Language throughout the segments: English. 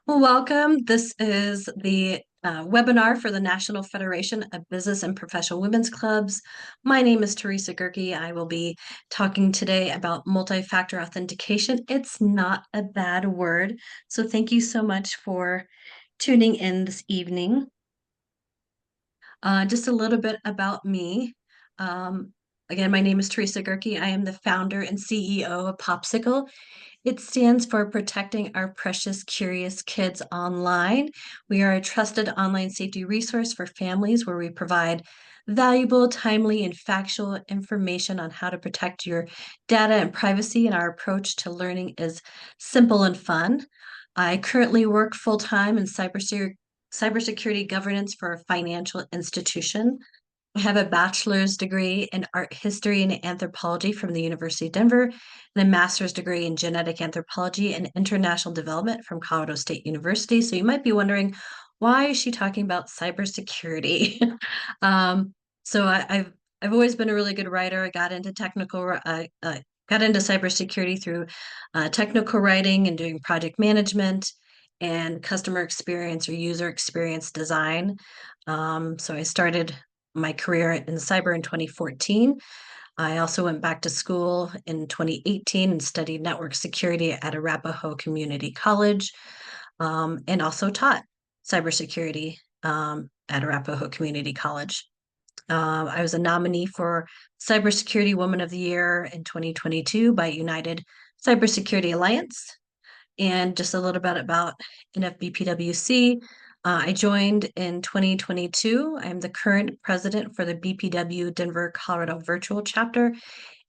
Well, welcome. This is the webinar for the National Federation of Business and Professional Women's Clubs. My name is Teresa Gerke. I will be talking today about multi-factor authentication. It's not a bad word, so thank you so much for tuning in this evening. Just a little bit about me. Again, my name is Teresa Gerke. I am the founder and CEO of Popsicle. It stands for Protecting Our Precious Curious Kids Online. We are a trusted online safety resource for families where we provide valuable, timely, and factual information on how to protect your data and privacy. And our approach to learning is simple and fun. I currently work full-time in cybersecurity governance for a financial institution. I have a bachelor's degree in art history and anthropology from the University of Denver and a master's degree in genetic anthropology and international development from Colorado State University. So you might be wondering, why is she talking about cybersecurity? um, so I've always been a really good writer. I got into cybersecurity through technical writing and doing project management and customer experience or user experience design. So I started my career in cyber in 2014. I also went back to school in 2018 and studied network security at Arapahoe Community College, and also taught cybersecurity at Arapahoe Community College. I was a nominee for Cybersecurity Woman of the Year in 2022 by United Cybersecurity Alliance. And just a little bit about NFBPWC. I joined in 2022. I'm the current president for the BPW Denver, Colorado virtual chapter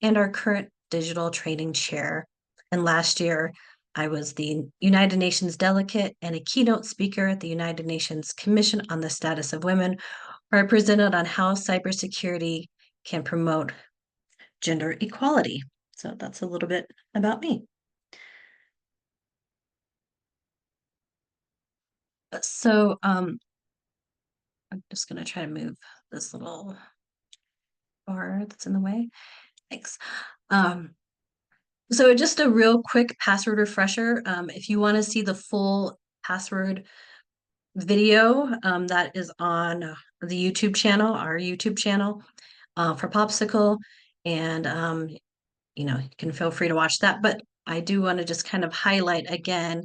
and our current digital training chair. And last year, I was the United Nations delegate and a keynote speaker at the United Nations Commission on the Status of Women, where I presented on how cybersecurity can promote gender equality. So that's a little bit about me. So I'm just going to try to move this little bar that's in the way. Thanks. Um, so just a real quick password refresher. If you want to see the full password video, that is on the YouTube channel, our YouTube channel for Popsicle. And, you can feel free to watch that. But I do want to just kind of highlight again,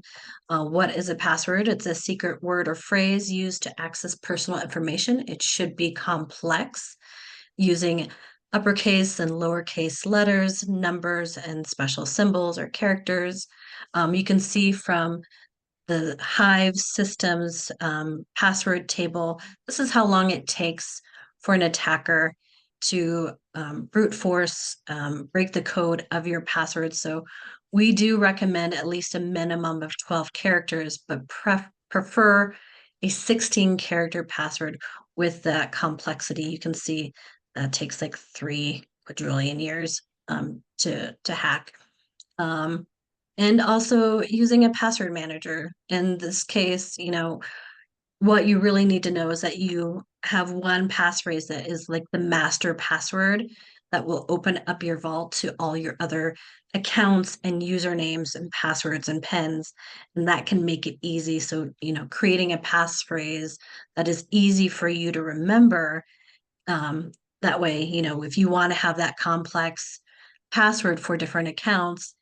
what is a password? It's a secret word or phrase used to access personal information. It should be complex, using uppercase and lowercase letters, numbers, and special symbols or characters. You can see from the Hive systems password table, this is how long it takes for an attacker to brute force, break the code of your password. So we do recommend at least a minimum of 12 characters, but prefer a 16 character password with that complexity. You can see that takes like 3 quadrillion years to hack. And also using a password manager. In this case, what you really need to know is that you have one passphrase that is like the master password that will open up your vault to all your other accounts and usernames and passwords and pins. And that can make it easy. So, creating a passphrase that is easy for you to remember. That way, if you want to have that complex password for different accounts,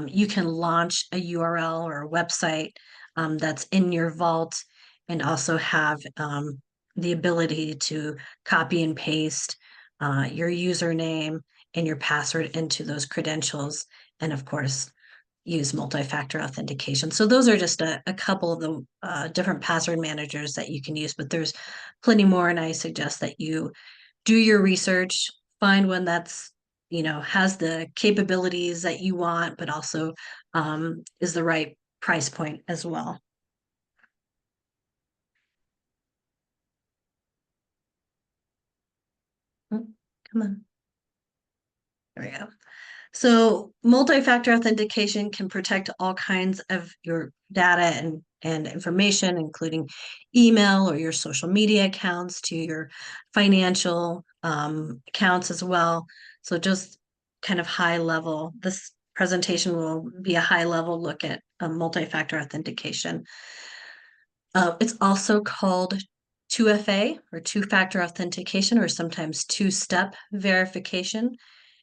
you can launch a URL or a website that's in your vault and also have the ability to copy and paste your username and your password into those credentials. And of course, use multi-factor authentication. So those are just a couple of the different password managers that you can use, but there's plenty more. And I suggest that you do your research, find one that's, has the capabilities that you want, but also is the right price point as well. Oh, come on. There we go. So multi-factor authentication can protect all kinds of your data and information, including email or your social media accounts to your financial accounts as well. So just kind of high level, this presentation will be a high level look at multi-factor authentication. It's also called 2FA or two-factor authentication, or sometimes two-step verification.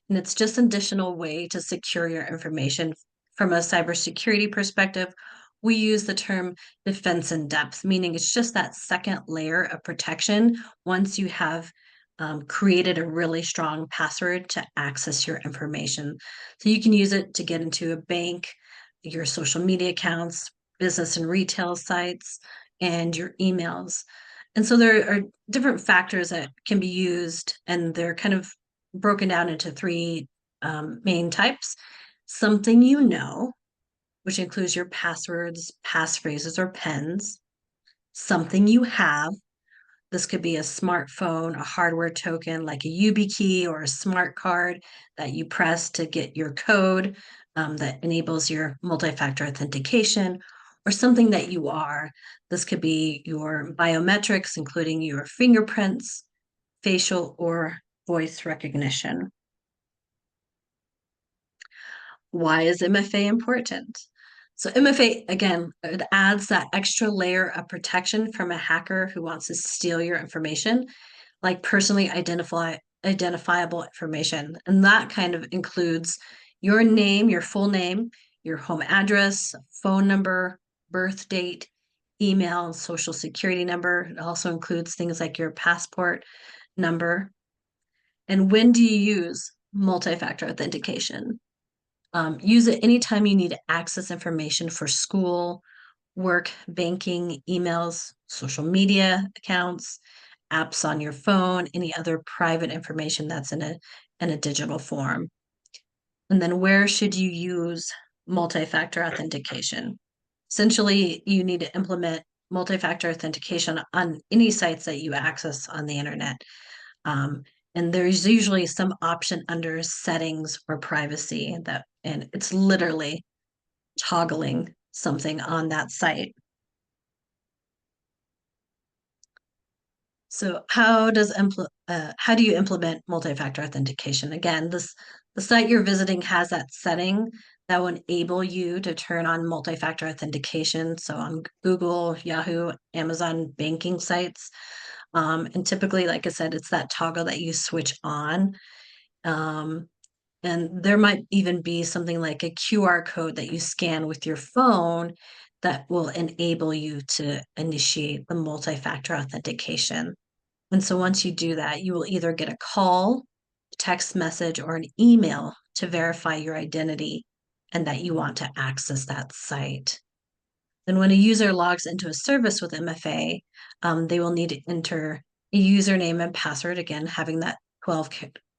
And it's just an additional way to secure your information. From a cybersecurity perspective, we use the term defense in depth, meaning it's just that second layer of protection once you have created a really strong password to access your information. So you can use it to get into a bank, your social media accounts, business and retail sites, and your emails. And so there are different factors that can be used, and they're kind of broken down into three main types. Something you know, which includes your passwords, passphrases, or pens. Something you have. This could be a smartphone, a hardware token like a YubiKey or a smart card that you press to get your code that enables your multi-factor authentication, or something that you are. This could be your biometrics, including your fingerprints, facial or voice recognition. Why is MFA important? So MFA, again, it adds that extra layer of protection from a hacker who wants to steal your information, like personally identifiable information. And that kind of includes your name, your full name, your home address, phone number, birth date, email, social security number. It also includes things like your passport number. And when do you use multi-factor authentication? Use it anytime you need to access information for school, work, banking, emails, social media accounts, apps on your phone, any other private information that's in a digital form. And then where should you use multi-factor authentication? Essentially, you need to implement multi-factor authentication on any sites that you access on the internet. And there's usually some option under settings or privacy and it's literally toggling something on that site. So how do you implement multi-factor authentication? Again, the site you're visiting has that setting that will enable you to turn on multi-factor authentication. So on Google, Yahoo, Amazon banking sites. And typically, like I said, it's that toggle that you switch on. Um, and there might even be something like a QR code that you scan with your phone that will enable you to initiate the multi-factor authentication. And so once you do that, you will either get a call, text message, or an email to verify your identity and that you want to access that site. Then when a user logs into a service with MFA, they will need to enter a username and password, again, having that 12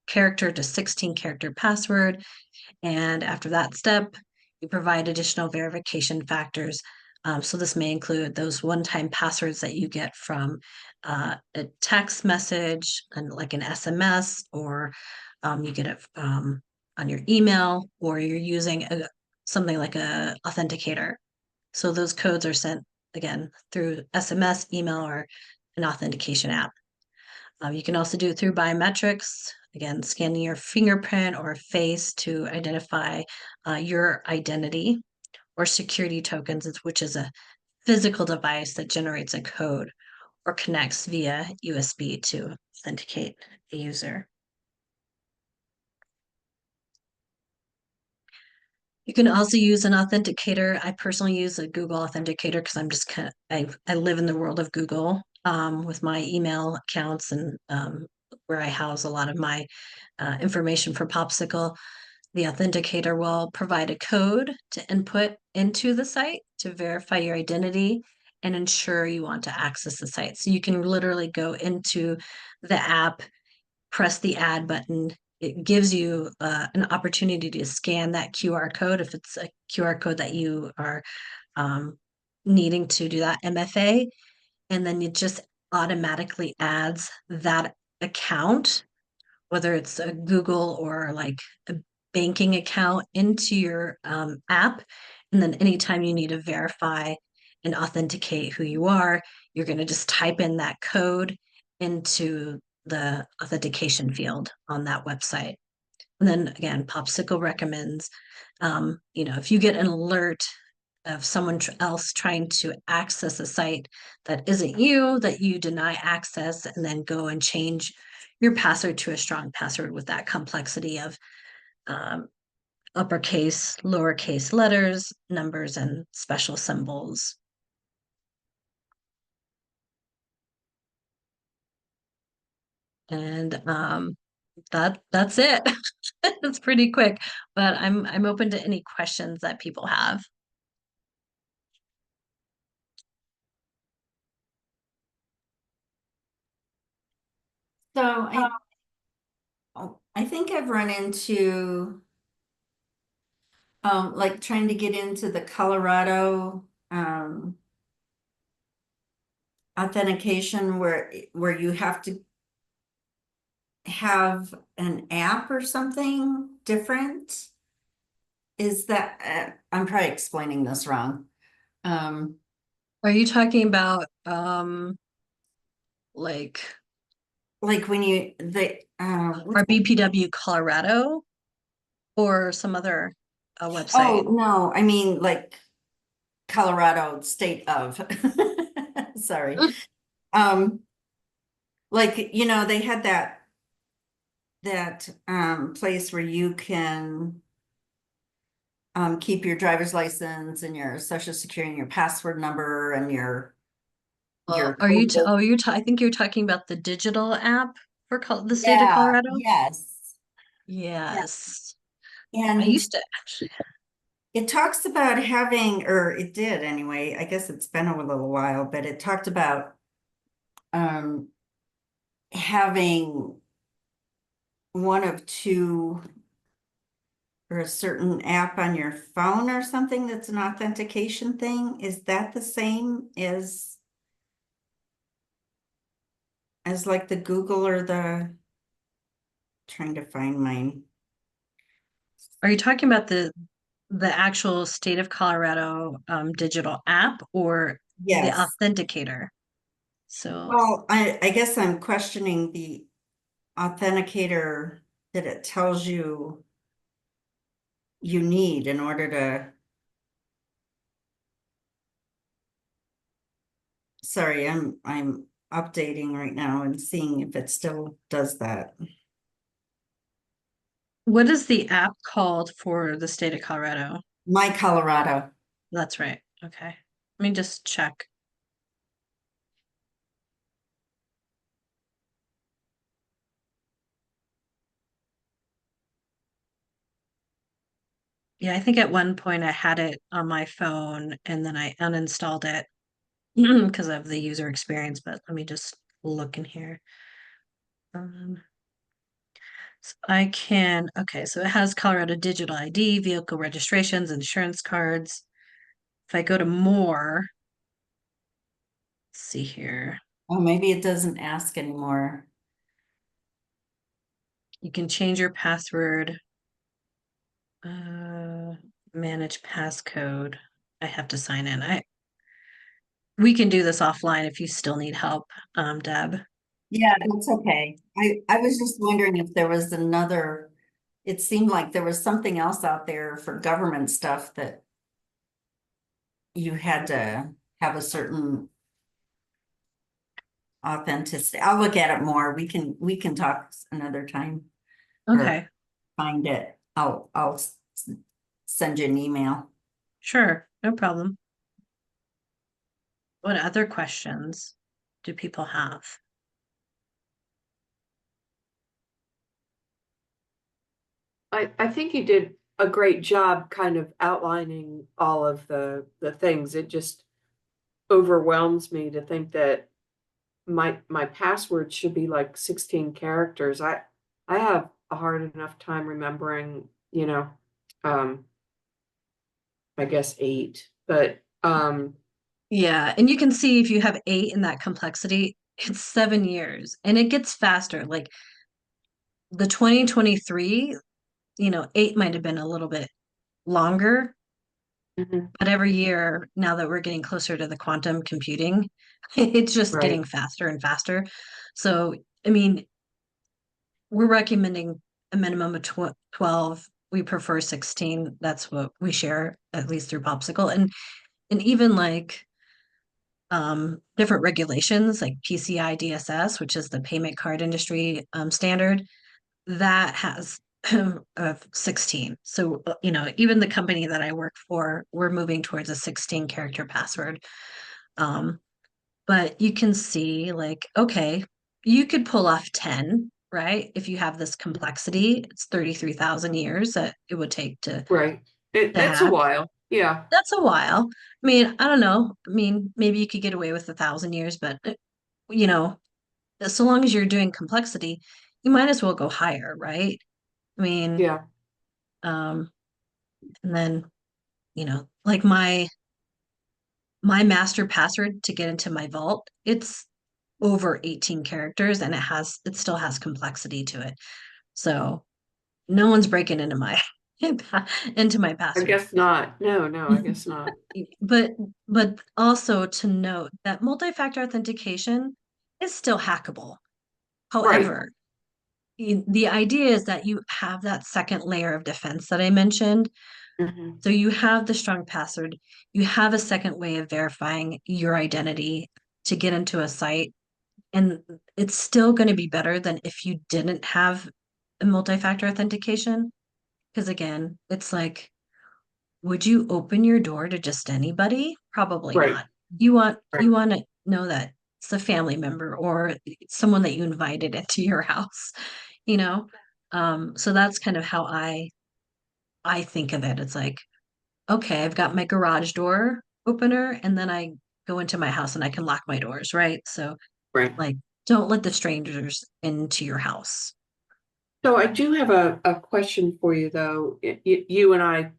character to 16 character password. And after that step, you provide additional verification factors. So this may include those one-time passwords that you get from a text message and like an SMS, or you get it on your email, or you're using something like a authenticator. So those codes are sent again through SMS, email, or an authentication app. You can also do it through biometrics, again, scanning your fingerprint or face to identify your identity, or security tokens, which is a physical device that generates a code or connects via USB to authenticate a user. You can also use an authenticator. I personally use a Google authenticator because I'm just I live in the world of Google with my email accounts and where I house a lot of my information for Popsicle. The authenticator will provide a code to input into the site to verify your identity and ensure you want to access the site. So you can literally go into the app, press the add button. It gives you an opportunity to scan that QR code if it's a QR code that you are needing to do that MFA, and then it just automatically adds that account, whether it's a Google or like a banking account, into your app. And then anytime you need to verify and authenticate who you are, you're going to just type in that code into the authentication field on that website. And then again, Popsicle recommends, if you get an alert of someone else trying to access a site that isn't you, that you deny access, and then go and change your password to a strong password with that complexity of um, uppercase, lowercase letters, numbers, and special symbols. And that's it. It's pretty quick, but I'm open to any questions that people have. So I think I've run into like trying to get into the Colorado authentication where you have to have an app or something different. Is that I'm probably explaining this wrong. Um, Are you talking about like like when you the our BPW Colorado or some other oh website? no, I mean like Colorado state of sorry. Um, like they had that place where you can keep your driver's license and your social security and your password number and your Are you? code. I think you're talking about the digital app for the state of Yeah, Colorado. yes. Yeah. Yes, I And used to actually. it talks about having, or it did anyway, I guess it's been a little while, but it talked about um having one of two or a certain app on your phone or something that's an authentication thing. Is that the same as like the Google or the trying to find mine? Are you talking about the actual state of Colorado digital app or the Yes. authenticator? So, Well, I guess I'm questioning the authenticator that it tells you need in order to, sorry, I'm updating right now and seeing if it still does that. what is the app called for the state of Colorado? My Colorado. That's right. Okay. Let me just check. Yeah, I think at one point I had it on my phone and then I uninstalled it because of the user experience, but let me just look in here. Um, so I can, okay, so it has Colorado Digital ID, vehicle registrations, insurance cards. If I go to more, let's see here, Oh, maybe it doesn't ask anymore. you can change your password, uh, manage passcode. I have to sign in. We can do this offline if you still need help, Deb. Yeah, that's okay. I was just wondering if there was another, it seemed like there was something else out there for government stuff that you had to have a certain authenticity. I'll look at it more. We can talk another time or Okay, find it. I'll send you an email. sure, no problem. What other questions do people have? I think you did a great job kind of outlining all of the things. It just overwhelms me to think that my password should be like 16 characters. I have a hard enough time remembering, um, I guess 8. But Yeah, and you can see if you have 8 in that complexity, it's 7 years and it gets faster. Like the 2023, 8 might have been a little bit longer, Mhm. but every year now that we're getting closer to the quantum computing, it's just Right. getting faster and faster. So, I mean, we're recommending a minimum of 12 we prefer 16. That's what we share, at least through Popsicle. And even like different regulations like PCI DSS, which is the payment card industry standard, that has of 16. So, even the company that I work for, we're moving towards a 16 character password. But you can see like, okay, you could pull off 10, right? If you have this complexity, it's 33,000 years that it would take to Right. That's a have. while. Yeah. That's a while. I mean, I don't know. I mean, maybe you could get away with 1,000 years, but you know, so long as you're doing complexity, you might as well go higher, right? I mean, Yeah. um, and then, like my master password to get into my vault, it's over 18 characters and it still has complexity to it. So no one's breaking into my into my I password. guess not. No, I guess not. But also to note that multi-factor authentication is still hackable. Right. However, the idea is that you have that second layer of defense that I mentioned. Mhm. So you have the strong password, you have a second way of verifying your identity to get into a site, and it's still going to be better than if you didn't have a multi-factor authentication. Because again, it's like, would you open your door to just anybody? Probably Right. not. You want Right. you want to know that it's a family member or someone that you invited into your house, you know? So that's kind of how I think of it. It's like, okay, I've got my garage door opener, and then I go into my house and I can lock my doors, right? So Right. like, don't let the strangers into your house. So I do have a question for you, though. You and I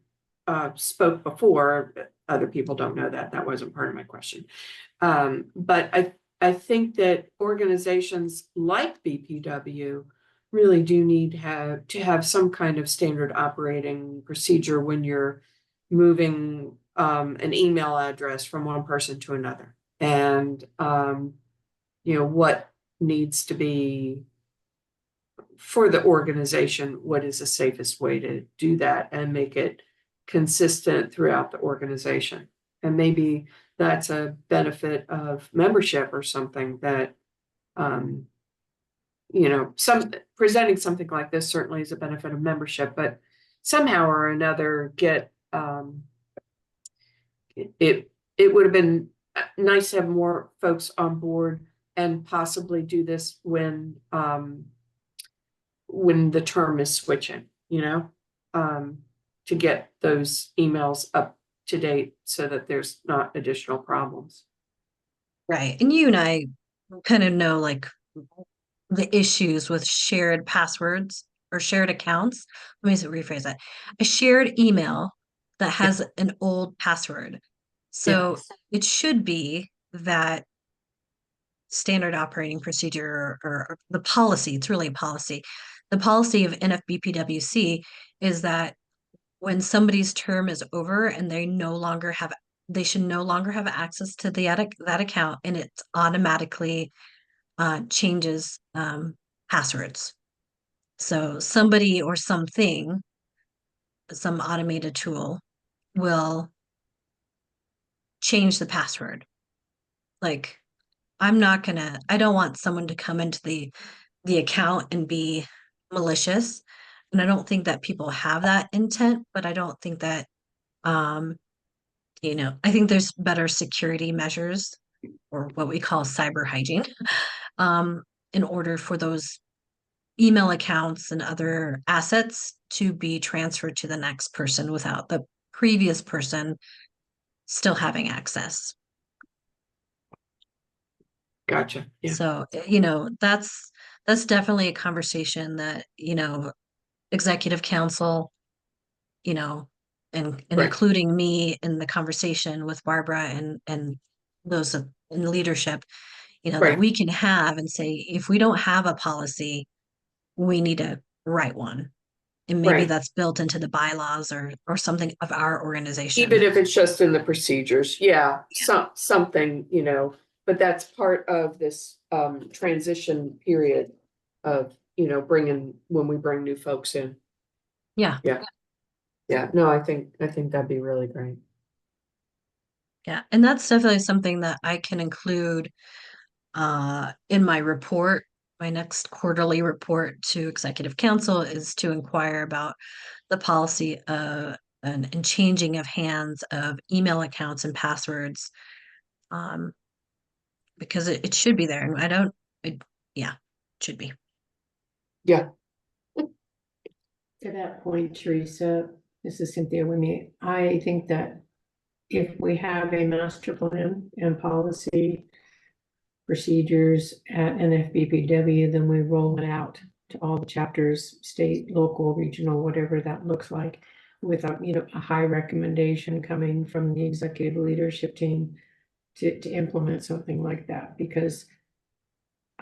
spoke before. Other people don't know that. That wasn't part of my question. But I think that organizations like BPW really do need to have some kind of standard operating procedure when you're moving an email address from one person to another. And what needs to be for the organization, what is the safest way to do that and make it consistent throughout the organization. And maybe that's a benefit of membership or something that, um, some presenting something like this certainly is a benefit of membership, but somehow or another get it would have been nice to have more folks on board and possibly do this when the term is switching, um, to get those emails up to date so that there's not additional problems. Right. And you and I kind of know like the issues with shared passwords or shared accounts. Let me rephrase that. A shared email that Yeah, has an old password. yeah, So it should be that standard operating procedure or the policy, it's really a policy. The policy of NFBPWC is that when somebody's term is over and they should no longer have access to that account, and it automatically changes passwords. So somebody or something, some automated tool will change the password. Like, I don't want someone to come into the account and be malicious. And I don't think that people have that intent, but I don't think that um, I think there's better security measures or what we call cyber hygiene um, in order for those email accounts and other assets to be transferred to the next person without the previous person still having access. gotcha. Yeah, So, that's definitely a conversation that, executive council, you know, and right, including me in the conversation with Barbara and those in leadership, that right, we can have and say, if we don't have a policy, we need to write one. And maybe right. that's built into the bylaws or something of our Even organization. if it's just in the procedures, yeah, something, but that's part of this transition period of, bringing when we bring new folks in. Yeah. Yeah. Yeah, no, I think that'd be really great. Yeah, and that's definitely something that I can include in my report. My next quarterly report to Executive Council is to inquire about the policy and changing of hands of email accounts and passwords, um, because it should be there, and I don't. Yeah, it should be. Yeah. To that point, Teresa, this is Cynthia with me. I think that if we have a master plan and policy procedures at NFBPW, then we roll it out to all the chapters, state, local, regional, whatever that looks like, with a high recommendation coming from the executive leadership team to implement something like that, because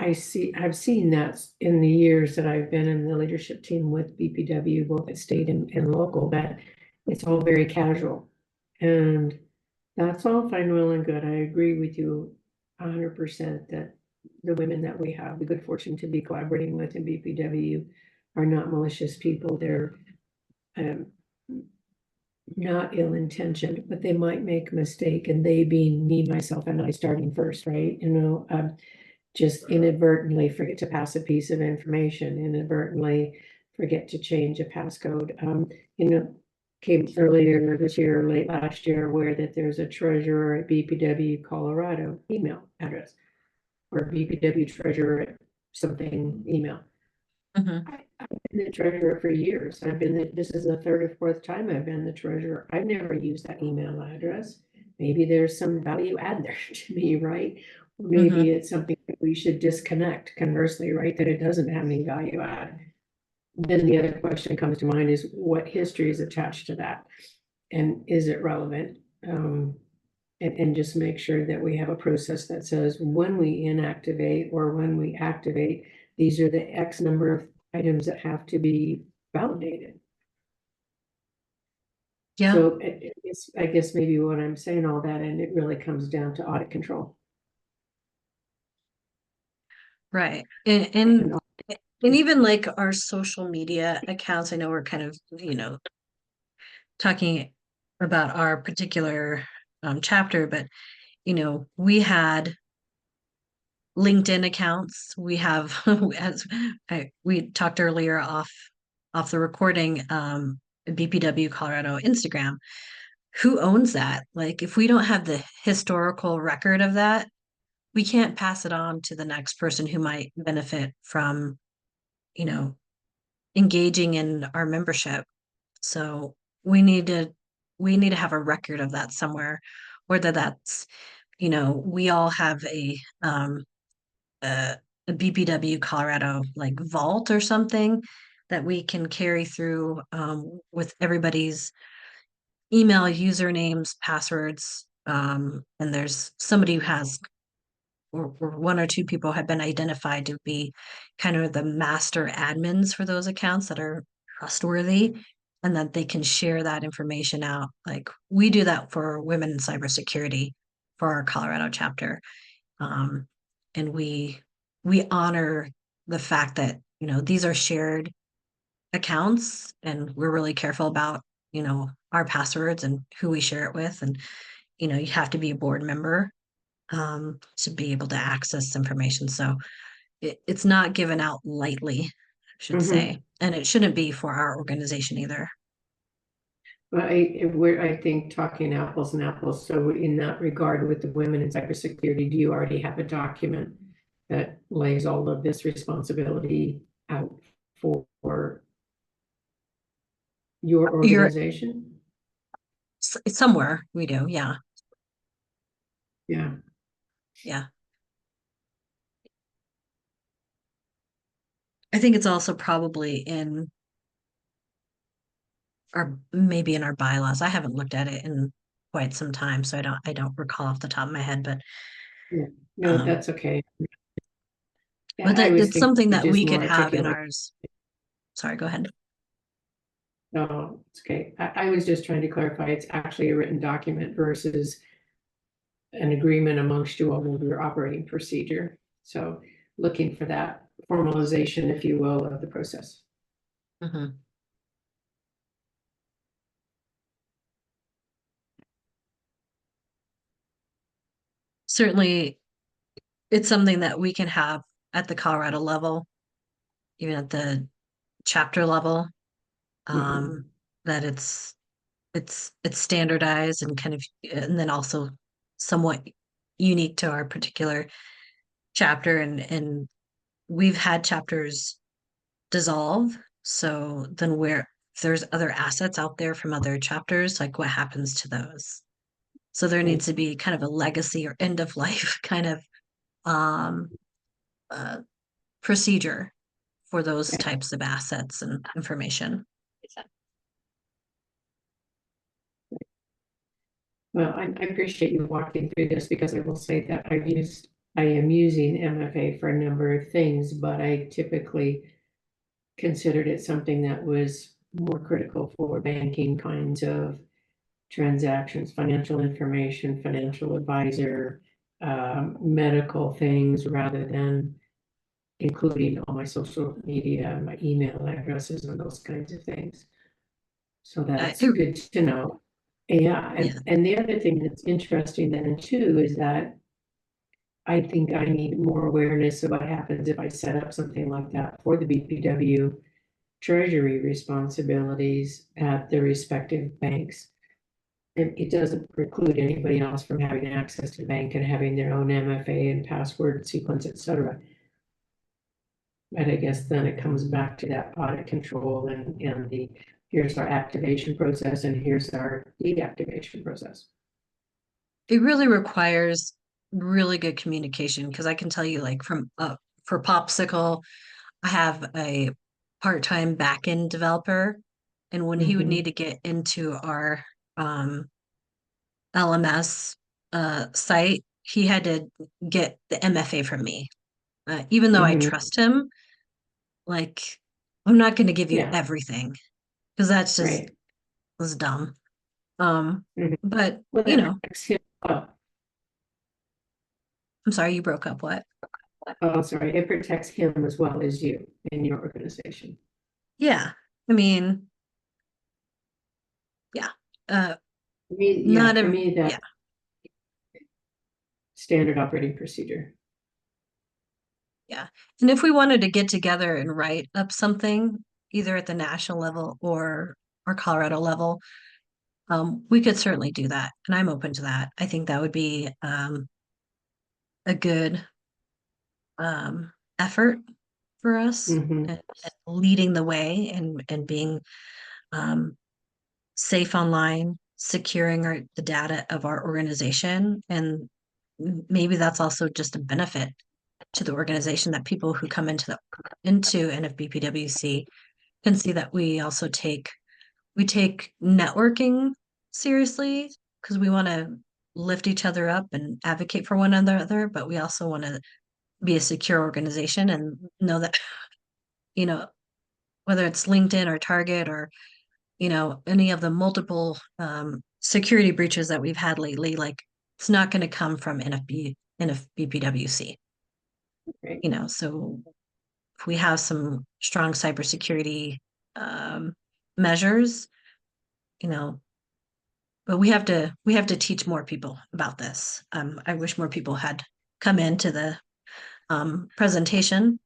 I've seen that in the years that I've been in the leadership team with BPW, both at state and local, that it's all very casual. And that's all fine, well and good. I agree with you 100% that the women that we have the good fortune to be collaborating with in BPW are not malicious people. They're um, not ill-intentioned, but they might make a mistake, and they being me, myself, and I starting first, right? Just inadvertently forget to pass a piece of information, inadvertently forget to change a passcode. Came earlier this year, late last year, where that there's a treasurer at BPW Colorado email address, or BPW treasurer at something email. Mhm. I've been the treasurer for years. This is the third or fourth time I've been the treasurer. I've never used that email address. Maybe there's some value add there to me, right? Maybe it's something that we should disconnect conversely, right? That it doesn't have any value add. Then the other question comes to mind is what history is attached to that? And is it relevant? And just make sure that we have a process that says when we inactivate or when we activate, these are the X number of items that have to be validated. Yeah, So I guess maybe what I'm saying all that, and it really comes down to audit control. right. And even like our social media accounts, I know we're kind of, talking about our particular chapter, but we had LinkedIn accounts. We have, as we talked earlier off the recording, BPW Colorado Instagram. Who owns that? Like, if we don't have the historical record of that, we can't pass it on to the next person who might benefit from, you know, engaging in our membership. So we need to have a record of that somewhere, whether that's, we all have a, a BPW Colorado like vault or something that we can carry through with everybody's email usernames, passwords. And there's somebody who has, or one or two people have been identified to be kind of the master admins for those accounts that are trustworthy, and that they can share that information out. Like we do that for women in cybersecurity for our Colorado chapter. Um, and we honor the fact that, these are shared accounts, and we're really careful about, our passwords and who we share it with. And, you have to be a board member to be able to access information. So it's not given out lightly, I should say, and it shouldn't be for our organization either. But I think talking apples and apples, so in that regard with the women in cybersecurity, do you already have a document that lays all of this responsibility out for your You're organization? somewhere we do, yeah. Yeah. Yeah. I think it's also probably in maybe in our bylaws. I haven't looked at it in quite some time, so I don't recall off the top of my head, but No, that's okay. but I was that's thinking something that just we could more have in articulate. ours. Sorry, go ahead. No, it's okay. I was just trying to clarify, it's actually a written document versus an agreement amongst you all over your operating procedure. So looking for that formalization, if you will, of the process. Mhm. certainly it's something that we can have at the Colorado level, even at the chapter level, Mhm. that it's standardized and kind of, and then also somewhat unique to our particular chapter, and we've had chapters dissolve. So then where if there's other assets out there from other chapters, like what happens to those? So there needs to be kind of a legacy or end of life kind of um uh, procedure for those Yeah. types of assets and information. Well, I appreciate you walking through this because I will say that I am using MFA for a number of things, but I typically considered it something that was more critical for banking kinds of transactions, financial information, financial advisor, medical things, rather than including all my social media, my email addresses and those kinds of things. So that's It- good to know. Yeah, yeah, and the other thing that's interesting then too is that I think I need more awareness of what happens if I set up something like that for the BPW treasury responsibilities at the respective banks. And it doesn't preclude anybody else from having access to the bank and having their own MFA and password sequence, et cetera. But I guess then it comes back to that audit control and the, here's our activation process and here's our deactivation process. it really requires really good communication because I can tell you, like from for Popsicle, I have a part-time backend developer, and when he would need to get into our LMS site, he had to get the MFA from me. Even though I Mhm. trust him, like I'm not going to give you Yeah, everything because that's just right. was dumb. Um, Mhm. but Well, you that know, protects him. I'm sorry you broke up. What? Oh, sorry, it protects him as well as you in your organization. Yeah, I mean, yeah, uh, For me, yeah, not for a me, yeah, that standard operating procedure. yeah. And if we wanted to get together and write up something, either at the national level or Colorado level, we could certainly do that, and I'm open to that. I think that would be a good effort for us, Mhm. and leading the way and being um, safe online, securing the data of our organization, and maybe that's also just a benefit to the organization that people who come into NFBPWC can see that we take networking seriously because we want to lift each other up and advocate for one another, but we also want to be a secure organization and know that, you know, whether it's LinkedIn or Target or, any of the multiple security breaches that we've had lately, like it's not going to come from NFBPWC, Right. so if we have some strong cybersecurity um, measures, you know, but we have to teach more people about this. I wish more people had come into the presentation,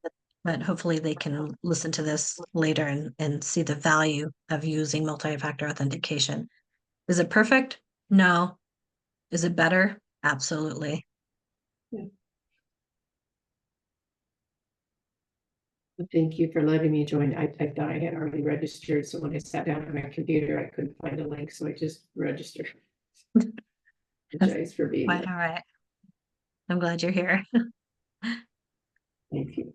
but hopefully they can listen to this later and see the value of using multi-factor authentication. Is it perfect? No. Is it better? Absolutely. Yeah. Thank you for letting me join. I thought I had already registered, so when I sat down at my computer, I couldn't find a link, so I just registered. Apologize for being Quite there. all right. I'm glad you're here. Thank you.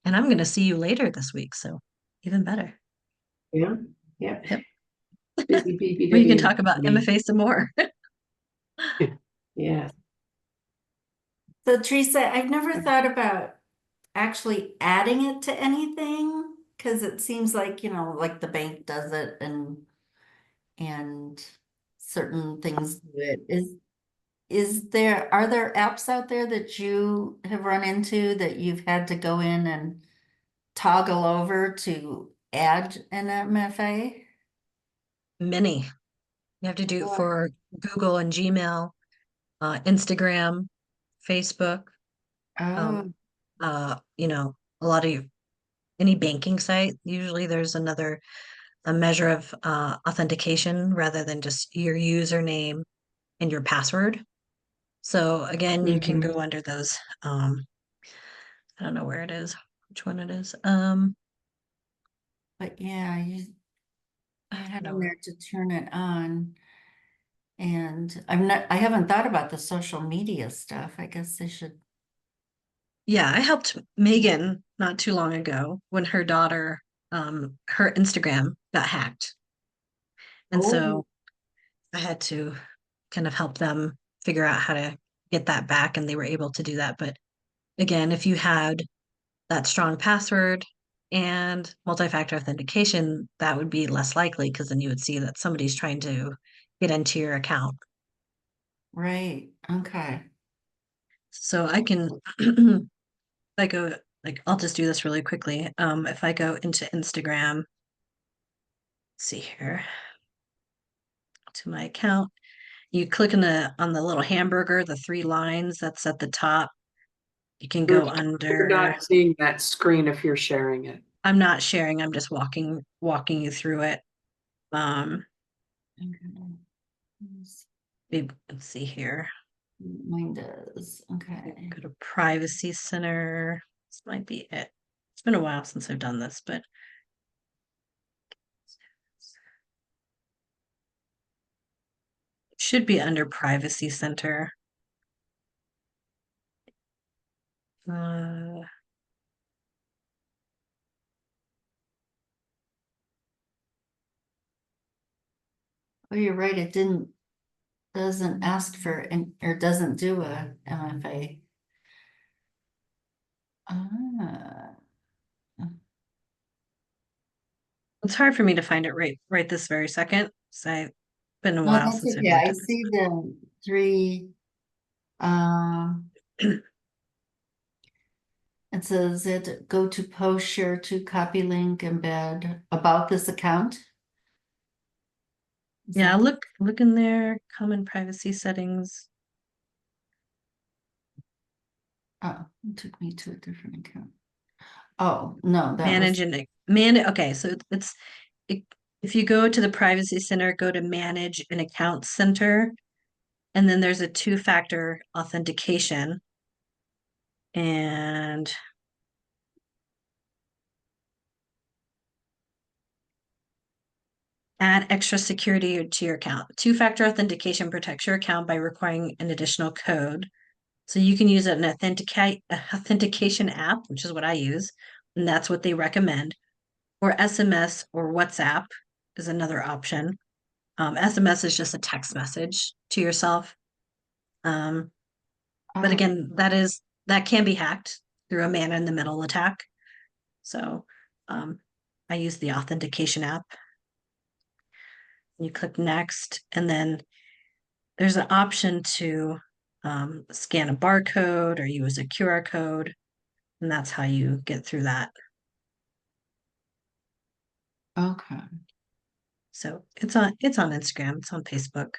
And I'm going to see you later this week, so even better. Yeah, yeah. Yep. Busy We can BBW talk about me. MFA some more. Yeah. So Teresa, I've never thought about actually adding it to anything because it seems like, like the bank does it and certain things do it. Are there apps out there that you have run into that you've had to go in and toggle over to add an MFA? Many. You have to do it for Google and Gmail, Instagram. Facebook, Oh, you know, a lot of any banking site, usually there's a measure of authentication rather than just your username and your password. So again, you can mhm. go under those. I don't know where it is, which one it is. But yeah, you I head don't in know. there to turn it on. And I haven't thought about the social media stuff. I guess they should. Yeah, I helped Megan not too long ago when her daughter, her Instagram got hacked. And Oh, so I had to kind of help them figure out how to get that back, and they were able to do that. But again, if you had that strong password and multi-factor authentication, that would be less likely because then you would see that somebody's trying to get into your account. right. Okay. So I can, if I go, like, I'll just do this really quickly. If I go into Instagram, see here, to my account, you click on the little hamburger, the three lines that's at the top. You can We're, go we're under, not seeing that screen if you're sharing it. I'm not sharing, I'm just walking you through it. Um, Okay. let's see here. Mine does. Okay. Go to privacy center. This might be it. It's been a while since I've done this, but it should be under privacy center. Uh, Oh, you're right. It doesn't ask for, or doesn't do a MFA. Ah, it's hard for me to find it right this very second. So it's been a no, while that's since I've okay. looked I at this. see the three, it says it go to post, share to copy link, embed about this account. Is Yeah, that, look in there, common privacy settings. oh, it took me to a different account. Oh, no, that was, Manage and man. Okay, so it, if you go to the privacy center, go to manage an account center, and then there's a two-factor authentication. And add extra security to your account. Two-factor authentication protects your account by requiring an additional code. So you can use an authentication app, which is what I use, and that's what they recommend. Or SMS or WhatsApp is another option. SMS is just a text message to yourself. But oh, again, that can be hacked through a man in the middle attack. So I use the authentication app. You click next, and then there's an option to scan a barcode or use a QR code, and that's how you get through that. okay. So it's on Instagram, it's on Facebook.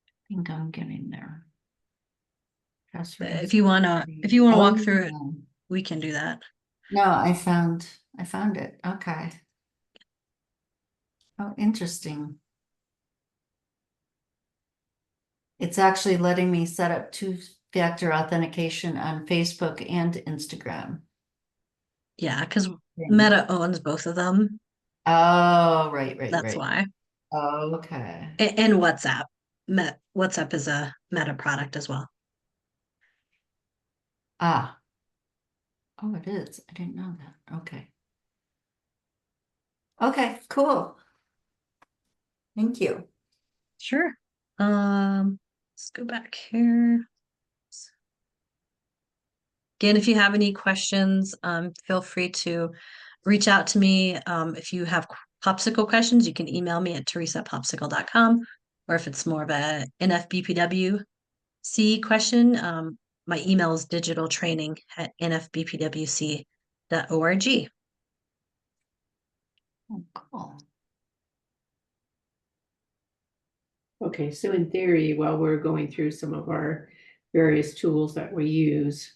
I think I'm getting there. But Password. if you wanna Oh, walk through it, yeah. we can do that. No, I found it. Okay. Oh, interesting. It's actually letting me set up two-factor authentication on Facebook and Instagram. Yeah, because Yeah. Meta owns both of them. Oh, right, That's right. why. Oh, okay. And WhatsApp. WhatsApp is a Meta product as well. Ah. Oh, it is. I didn't know that. Okay. Okay, cool. Thank you. Sure. Let's go back here. Again, if you have any questions, feel free to reach out to me. If you have popsicle questions, you can email me at teresa@popsicle.com. Or if it's more of a NFBPWC question, my email is digitaltraining@nfbpwc.org. Oh, cool. Okay, so in theory, while we're going through some of our various tools that we use,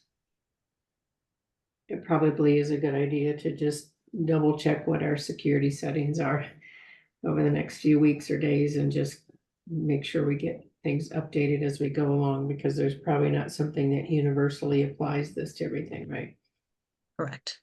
it probably is a good idea to just double check what our security settings are over the next few weeks or days and just make sure we get things updated as we go along, because there's probably not something that universally applies this to everything, right? Correct.